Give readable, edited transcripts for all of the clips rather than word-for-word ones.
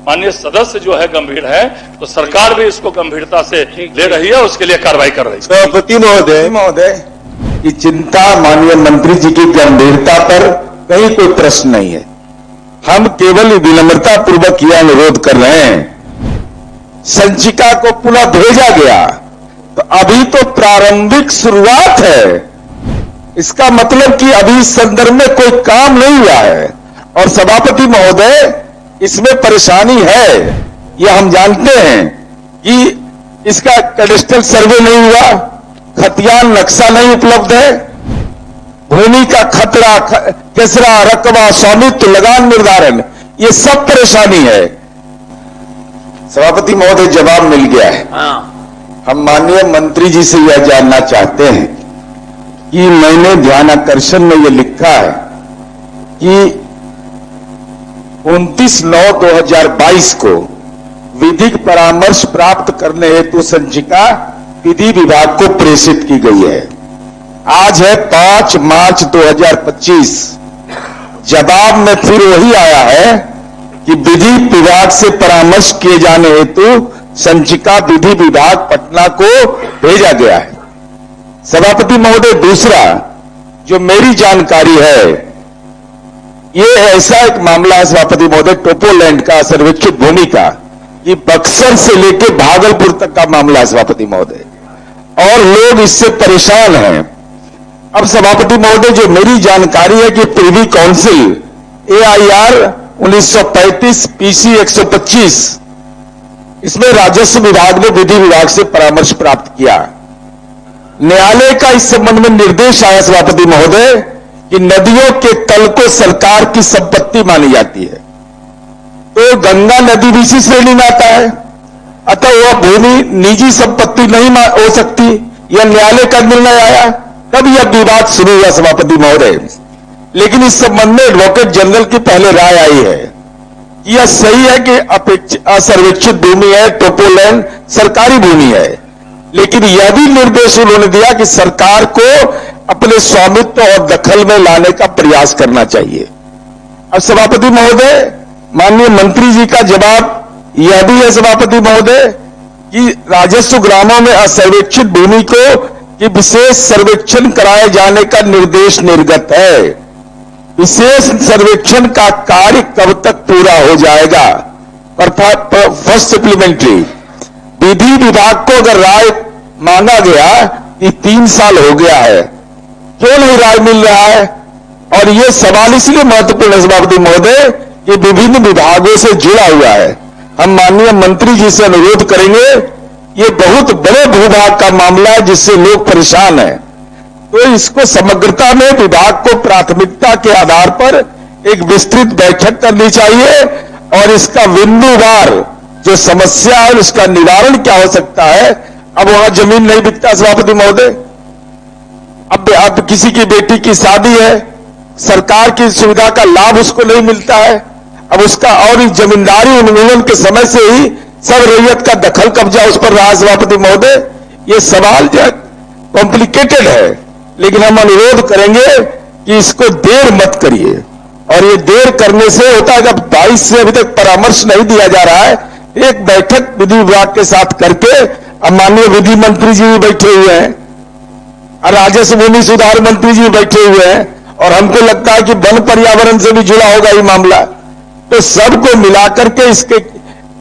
माननीय सदस्य जो है गंभीर है, तो सरकार भी इसको गंभीरता से ले रही है, उसके लिए कार्रवाई कर रही है। सभापति महोदय की चिंता माननीय मंत्री जी की गंभीरता पर कहीं कोई प्रश्न नहीं है। हम केवल विनम्रता पूर्वक यह अनुरोध कर रहे हैं, संचिका को पुनः भेजा गया तो अभी तो प्रारंभिक शुरुआत है, इसका मतलब कि अभी इस संदर्भ में कोई काम नहीं हुआ है। और सभापति महोदय, इसमें परेशानी है, यह हम जानते हैं कि इसका कैडेस्ट्रल सर्वे नहीं हुआ, खतियान नक्शा नहीं उपलब्ध है, भूमि का खतरा, केसरा, रकबा, स्वामित्व, लगान निर्धारण, ये सब परेशानी है। सभापति महोदय, जवाब मिल गया है। हम माननीय मंत्री जी से यह जानना चाहते हैं कि मैंने ध्यानाकर्षण में यह लिखा है कि 29/9/2022 को विधिक परामर्श प्राप्त करने हेतु संचिका विधि विभाग को प्रेषित की गई है। आज है 5 मार्च 2025। जवाब में फिर वही आया है कि विधि विभाग से परामर्श किए जाने हेतु संचिका विधि विभाग पटना को भेजा गया है। सभापति महोदय, दूसरा जो मेरी जानकारी है, ये ऐसा एक मामला है सभापति महोदय, टोपोलैंड का सर्वेक्षित भूमि का, ये बक्सर से लेकर भागलपुर तक का मामला है सभापति महोदय, और लोग इससे परेशान हैं। अब सभापति महोदय, जो मेरी जानकारी है कि प्रिवी काउंसिल AIR 1935 PC 125, इसमें राजस्व विभाग ने विधि विभाग से परामर्श प्राप्त किया। न्यायालय का इस संबंध में निर्देश आया सभापति महोदय कि नदियों के तल को सरकार की संपत्ति मानी जाती है, तो गंगा नदी भी इसी श्रेणी में आता है, अतः वह भूमि निजी संपत्ति नहीं हो सकती। यह न्यायालय का निर्णय आया, तब यह विवाद शुरू हुआ सभापति महोदय। लेकिन इस संबंध में एडवोकेट जनरल की पहले राय आई है, यह सही है कि असर्वेक्षित भूमि है, टोपोलैंड सरकारी भूमि है, लेकिन यह भी निर्देश उन्होंने दिया कि सरकार को अपने स्वामित्व और दखल में लाने का प्रयास करना चाहिए। अब सभापति महोदय, माननीय मंत्री जी का जवाब यह भी है सभापति महोदय कि राजस्व ग्रामों में असर्वेक्षित भूमि को कि विशेष सर्वेक्षण कराए जाने का निर्देश निर्गत है। विशेष सर्वेक्षण का कार्य कब तक पूरा हो जाएगा? फर्स्ट सप्लीमेंट्री, विधि विभाग को अगर राय मांगा गया कि 3 साल हो गया है, क्यों नहीं राय मिल रहा है? और यह सवाल इसलिए महत्वपूर्ण है सभापति महोदय कि विभिन्न विभागों से जुड़ा हुआ है। हम माननीय मंत्री जी से अनुरोध करेंगे, ये बहुत बड़े भूभाग का मामला है जिससे लोग परेशान हैं, तो इसको समग्रता में विभाग को प्राथमिकता के आधार पर एक विस्तृत बैठक करनी चाहिए और इसका बिंदुवार जो समस्या है उसका निवारण क्या हो सकता है। अब वहां जमीन नहीं बिकता सभापति महोदय, अब किसी की बेटी की शादी है, सरकार की सुविधा का लाभ उसको नहीं मिलता है, अब उसका और इस जमींदारी उन्मूलन के समय से ही सब रैयत का दखल कब्जा उस पर रहा सभापति महोदय। ये सवाल जो कॉम्प्लिकेटेड है, लेकिन हम अनुरोध करेंगे कि इसको देर मत करिए। और ये देर करने से होता है, जब 22 से अभी तक परामर्श नहीं दिया जा रहा है, एक बैठक विधि विभाग के साथ करके, अब माननीय विधि मंत्री जी भी बैठे हुए हैं और राजस्व भूमि सुधार मंत्री जी बैठे हुए हैं, और हमको लगता है कि वन पर्यावरण से भी जुड़ा होगा ये मामला, तो सबको मिलाकर के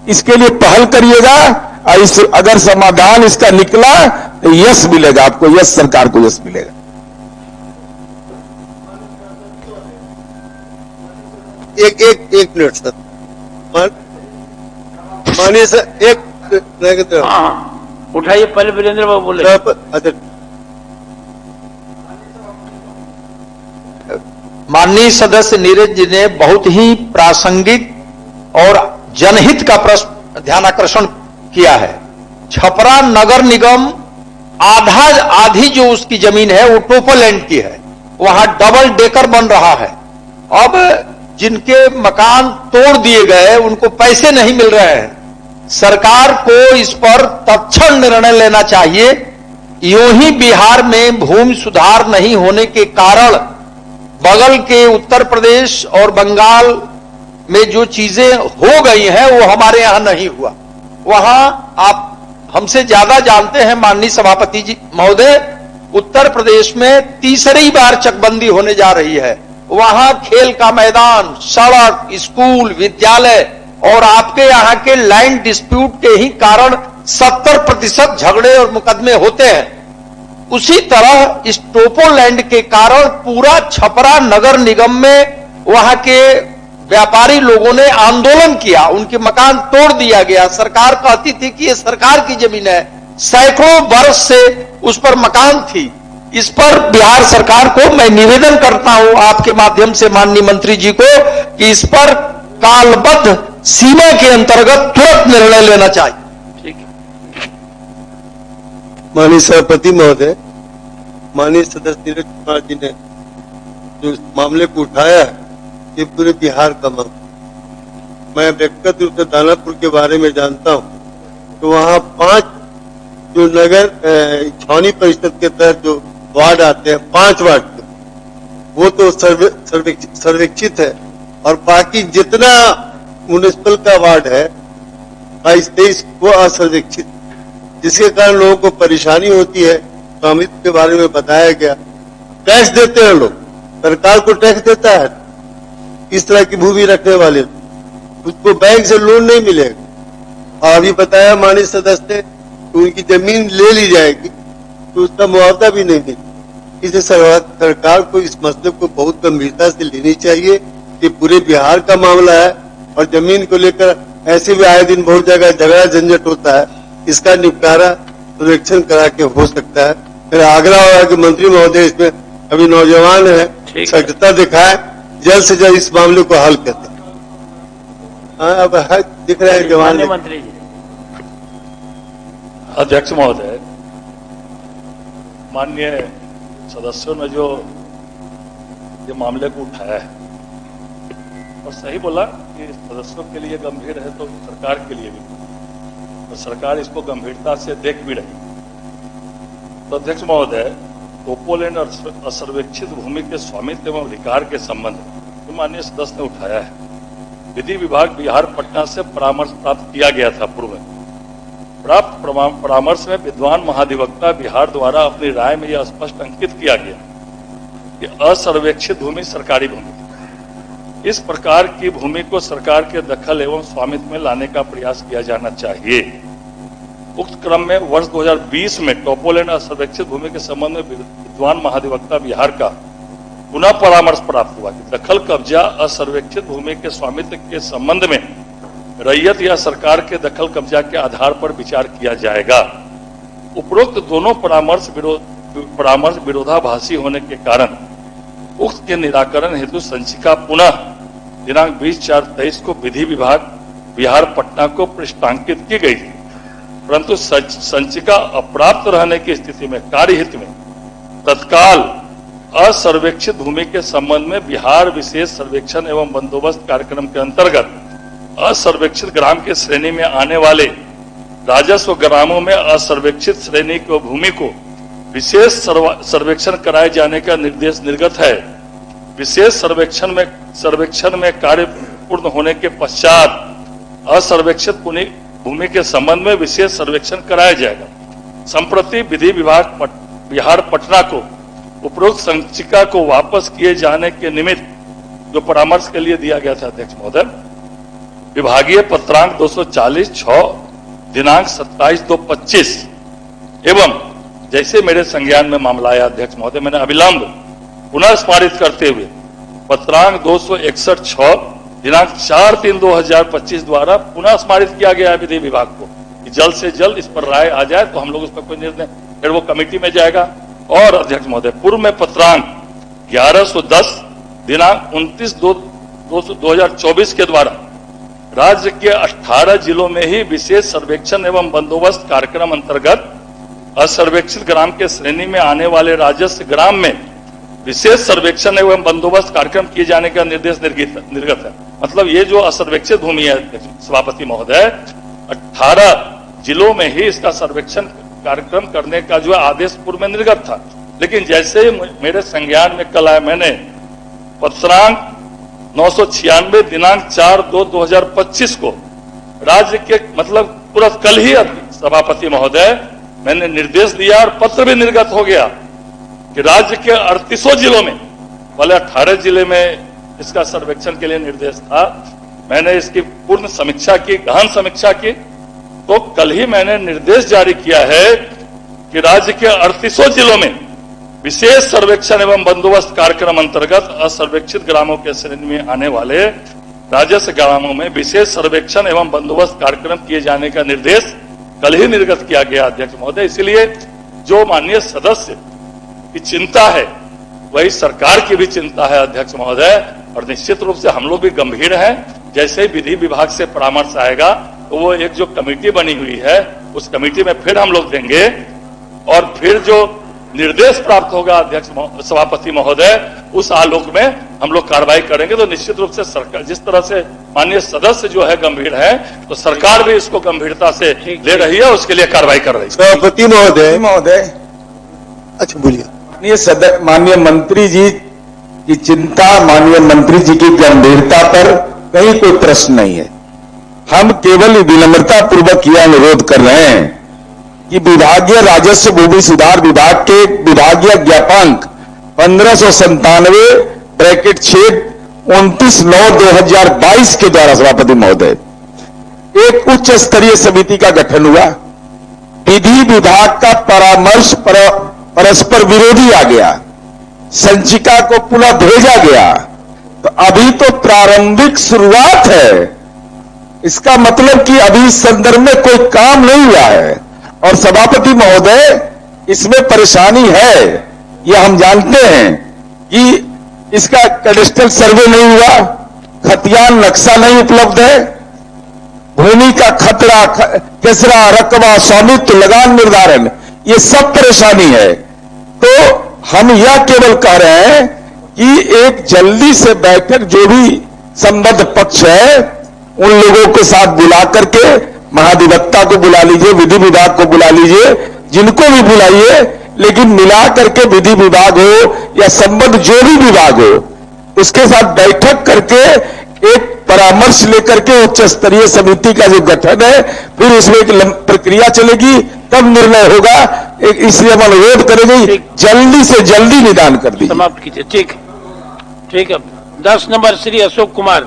इसके लिए पहल करिएगा। और अगर समाधान इसका निकला तो यश मिलेगा आपको, यश सरकार को यश मिलेगा। एक मिनट सर, मानिए सर, एक उठाइए, पहले वीरेंद्र बाबू बोले। माननीय सदस्य नीरज जी ने बहुत ही प्रासंगिक और जनहित का प्रश्न ध्यानाकर्षण किया है। छपरा नगर निगम आधी जो उसकी जमीन है वो टोपोलैंड की है, वहां डबल डेकर बन रहा है। अब जिनके मकान तोड़ दिए गए उनको पैसे नहीं मिल रहे हैं। सरकार को इस पर तत्क्षण निर्णय लेना चाहिए। यूं ही बिहार में भूमि सुधार नहीं होने के कारण बगल के उत्तर प्रदेश और बंगाल में जो चीजें हो गई हैं वो हमारे यहां नहीं हुआ। वहां आप हमसे ज्यादा जानते हैं माननीय सभापति जी महोदय, उत्तर प्रदेश में तीसरी बार चकबंदी होने जा रही है। वहां खेल का मैदान, सड़क, स्कूल, विद्यालय और आपके यहां के लैंड डिस्प्यूट के ही कारण 70% झगड़े और मुकदमे होते हैं। उसी तरह इस टोपोलैंड के कारण पूरा छपरा नगर निगम में वहां के व्यापारी लोगों ने आंदोलन किया, उनके मकान तोड़ दिया गया। सरकार कहती थी कि ये सरकार की जमीन है, सैकड़ों वर्ष से उस पर मकान थी। इस पर बिहार सरकार को मैं निवेदन करता हूं आपके माध्यम से माननीय मंत्री जी को कि इस पर कालबद्ध सीमा के अंतर्गत तुरंत निर्णय लेना चाहिए। ठीक है। माननीय सभापति महोदय, माननीय सदस्य नीरज कुमार जी ने जो इस मामले को उठाया है, ये पूरे बिहार का मामला। मैं व्यक्तिगत रूप से दानापुर के बारे में जानता हूँ, तो वहाँ 5 जो नगर छावनी परिषद के तहत जो वार्ड आते हैं, 5 वार्ड, वो तो सर्वेक्षित है, और बाकी जितना म्युनिसिपल का वार्ड है 22-23 वो असर्वेक्षित, जिसके कारण लोगों को परेशानी होती है। स्वामित्व के बारे में बताया गया, टैक्स देते हैं लोग, सरकार को टैक्स देता है इस तरह की भूमि रखने वाले, उसको बैंक से लोन नहीं मिलेगा। और अभी बताया माननीय सदस्य ने कि उनकी जमीन ले ली जाएगी तो उसका मुआवजा भी नहीं मिलेगा। इसलिए सरकार को इस मसले को बहुत गंभीरता से लेनी चाहिए। ये पूरे बिहार का मामला है और जमीन को लेकर ऐसे भी आए दिन बहुत जगह झगड़ा झंझट होता है। इसका निपटारा सर्वेक्षण करा के हो सकता है। मेरा आग्रह होगा कि मंत्री महोदय इसमें अभी नौजवान है, सजगता दिखाए, जल्द से जल्द इस मामले को हल करते। हाँ, अब दिख रहे हैं जवान। मंत्री जी, अध्यक्ष महोदय, माननीय सदस्यों ने जो ये मामले को उठाया है और सही बोला कि सदस्यों के लिए गंभीर है तो सरकार के लिए भी, और सरकार इसको गंभीरता से देख भी रही। तो अध्यक्ष महोदय, टोपोलैंड और असर्वेक्षित भूमि के स्वामित्व एवं अधिकार के संबंध में जो माननीय सदस्य ने उठाया है, विधि विभाग बिहार पटना से परामर्श प्राप्त किया गया था। पूर्व में प्राप्त परामर्श में विद्वान महाधिवक्ता बिहार द्वारा अपनी राय में यह स्पष्ट अंकित किया गया कि असर्वेक्षित भूमि सरकारी भूमि, इस प्रकार की भूमि को सरकार के दखल एवं स्वामित्व में लाने का प्रयास किया जाना चाहिए। उक्त क्रम में वर्ष 2020 में टोपोलैंड असर्वेक्षित भूमि के संबंध में विद्वान महाधिवक्ता बिहार का पुनः परामर्श प्राप्त हुआ कि दखल कब्जा असर्वेक्षित भूमि के स्वामित्व के संबंध में रैयत या सरकार के दखल कब्जा के आधार पर विचार किया जाएगा। उपरोक्त दोनों परामर्श विरोधाभासी होने के कारण उक्त के निराकरण हेतु संचिका पुनः दिनांक 20/4/23 को विधि विभाग बिहार पटना को पृष्ठांकित की गई थी, परंतु संचिका अप्राप्त रहने की स्थिति में कार्यहित में तत्काल असर्वेक्षित भूमि के संबंध में बिहार विशेष सर्वेक्षण एवं बंदोबस्त कार्यक्रम के अंतर्गत असर्वेक्षित ग्राम के श्रेणी में आने वाले राजस्व ग्रामों में असर्वेक्षित श्रेणी की भूमि को विशेष सर्वेक्षण कराए जाने का निर्देश निर्गत है। विशेष सर्वेक्षण में कार्य पूर्ण होने के पश्चात असर्वेक्षित भूमि के संबंध में विशेष सर्वेक्षण कराया जाएगा। संप्रति विधि विभाग बिहार पटना को उपरोक्त संचिका को वापस किए जाने के निमित्त जो परामर्श के लिए दिया गया था, अध्यक्ष महोदय, विभागीय पत्रांक 240/6 दिनांक 27/2/25 एवं जैसे मेरे संज्ञान में मामला आया, अध्यक्ष महोदय, मैंने अविलंब पुनः स्मारित करते हुए पत्रांक 261/6 दिनांक 4/3/2025 द्वारा पुनः स्मारित किया गया है विधि विभाग को कि जल्द से जल्द इस पर राय आ जाए तो हम लोग उस पर कोई निर्णय, फिर वो कमेटी में जाएगा। और अध्यक्ष महोदय, पूर्व में पत्रांक 1110 दिनांक 29/2/2024 के द्वारा राज्य के 18 जिलों में ही विशेष सर्वेक्षण एवं बंदोबस्त कार्यक्रम अंतर्गत असर्वेक्षित ग्राम के श्रेणी में आने वाले राजस्व ग्राम में विशेष सर्वेक्षण एवं बंदोबस्त कार्यक्रम किए जाने का निर्देश निर्गत है। मतलब ये जो असर्वेक्षित भूमि है सभापति महोदय, 18 जिलों में ही इसका सर्वेक्षण कार्यक्रम करने का जो आदेश पूर्व में निर्गत था, लेकिन जैसे मेरे संज्ञान में कल आया, मैंने पत्रांक 996 दिनांक 4/2/2025 को राज्य के मतलब तुरंत कल ही सभापति महोदय मैंने निर्देश दिया और पत्र भी निर्गत हो गया कि राज्य के 38 जिलों में, पहले 18 जिले में इसका सर्वेक्षण के लिए निर्देश था, मैंने इसकी पूर्ण समीक्षा की, गहन समीक्षा की, तो कल ही मैंने निर्देश जारी किया है कि राज्य के 38 जिलों में विशेष सर्वेक्षण एवं बंदोबस्त कार्यक्रम अंतर्गत असर्वेक्षित ग्रामों के श्रेणी में आने वाले राजस्व ग्रामों में विशेष सर्वेक्षण एवं बंदोबस्त कार्यक्रम किए जाने का निर्देश कल ही निर्गत किया गया अध्यक्ष महोदय। इसलिए जो माननीय सदस्य की चिंता है वही सरकार की भी चिंता है अध्यक्ष महोदय, और निश्चित रूप से हम लोग भी गंभीर हैं। जैसे ही विधि विभाग से परामर्श आएगा तो वो एक जो कमेटी बनी हुई है उस कमेटी में फिर हम लोग देंगे और फिर जो निर्देश प्राप्त होगा अध्यक्ष सभापति महोदय उस आलोक में हम लोग कार्रवाई करेंगे। तो निश्चित रूप से सरकार जिस तरह से माननीय सदस्य जो है गंभीर है, तो सरकार भी इसको गंभीरता से ले रही है, उसके लिए कार्रवाई कर रही है। सभापति महोदय, अच्छा बोलिए। माननीय मंत्री जी की चिंता, माननीय मंत्री जी की गंभीरता पर कहीं कोई प्रश्न नहीं है। हम केवल विनम्रता पूर्वक यह अनुरोध कर रहे हैं कि विभागीय राजस्व भूमि सुधार विभाग के विभागीय ज्ञापांक 1597/6 29/9/2022 के द्वारा सभापति महोदय एक उच्च स्तरीय समिति का गठन हुआ। विधि विभाग का परामर्श परस्पर विरोधी आ गया, संचिका को पुनः भेजा गया। तो अभी तो प्रारंभिक शुरुआत है, इसका मतलब कि अभी इस संदर्भ में कोई काम नहीं हुआ है। और सभापति महोदय इसमें परेशानी है, यह हम जानते हैं कि इसका कैडेस्ट्रल सर्वे नहीं हुआ, खतियान नक्शा नहीं उपलब्ध है, भूमि का खसरा, रकबा, स्वामित्व, लगान निर्धारण, ये सब परेशानी है। तो हम यह केवल कह रहे हैं कि एक जल्दी से बैठक जो भी संबद्ध पक्ष है उन लोगों के साथ बुला करके, महाधिवक्ता को बुला लीजिए, विधि विभाग को बुला लीजिए, जिनको भी बुलाइए, लेकिन मिला करके विधि विभाग हो या संबद्ध जो भी विभाग हो उसके साथ बैठक करके एक परामर्श लेकर के उच्च स्तरीय समिति का जो गठन है, फिर उसमें एक प्रक्रिया चलेगी, तब निर्णय होगा। इसलिए हम अनुरोध करेंगे जल्दी से जल्दी निदान कर दीजिए। समाप्त कीजिए। ठीक है। 10 नंबर श्री अशोक कुमार,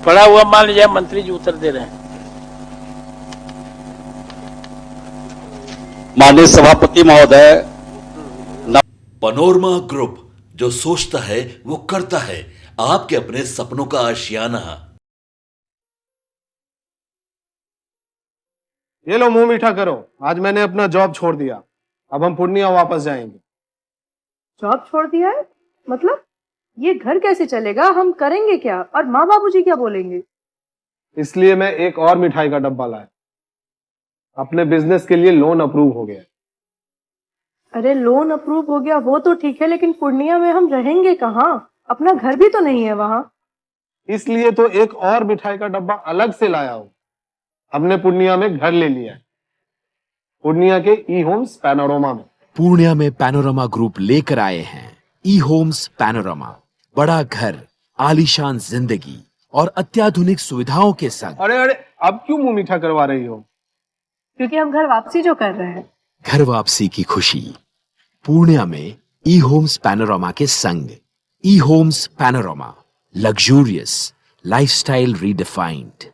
पढ़ा हुआ मान लीजिए, मंत्री जी उत्तर दे रहे हैं। माननीय सभापति महोदय, पनोरमा ग्रुप, जो सोचता है वो करता है, आपके अपने सपनों का आशियाना। ये लो, मुंह मीठा करो। आज मैंने अपना जॉब छोड़ दिया, अब हम पूर्णिया वापस जाएंगे। जॉब छोड़ दिया है? मतलब ये घर कैसे चलेगा? हम करेंगे क्या? और माँ बाबूजी क्या बोलेंगे? इसलिए मैं एक और मिठाई का डब्बा लाया। अपने बिजनेस के लिए लोन अप्रूव हो गया। अरे लोन अप्रूव हो गया वो तो ठीक है, लेकिन पूर्णिया में हम रहेंगे कहाँ? अपना घर भी तो नहीं है वहां। इसलिए तो एक और मिठाई का डब्बा अलग से लाया हूं। हमने पूर्णिया में घर ले लिया है, पूर्णिया के ई होम्स पैनोरमा में। पूर्णिया में पैनोरमा ग्रुप लेकर आए हैं ई होम्स पैनोरमा। बड़ा घर, आलीशान जिंदगी और अत्याधुनिक सुविधाओं के संग। अरे अब क्यों मुंह मीठा करवा रही हो? क्योंकि हम घर वापसी जो कर रहे हैं। घर वापसी की खुशी पूर्णिया में ई होम्स पैनोरमा के संग। E homes panorama, luxurious lifestyle redefined.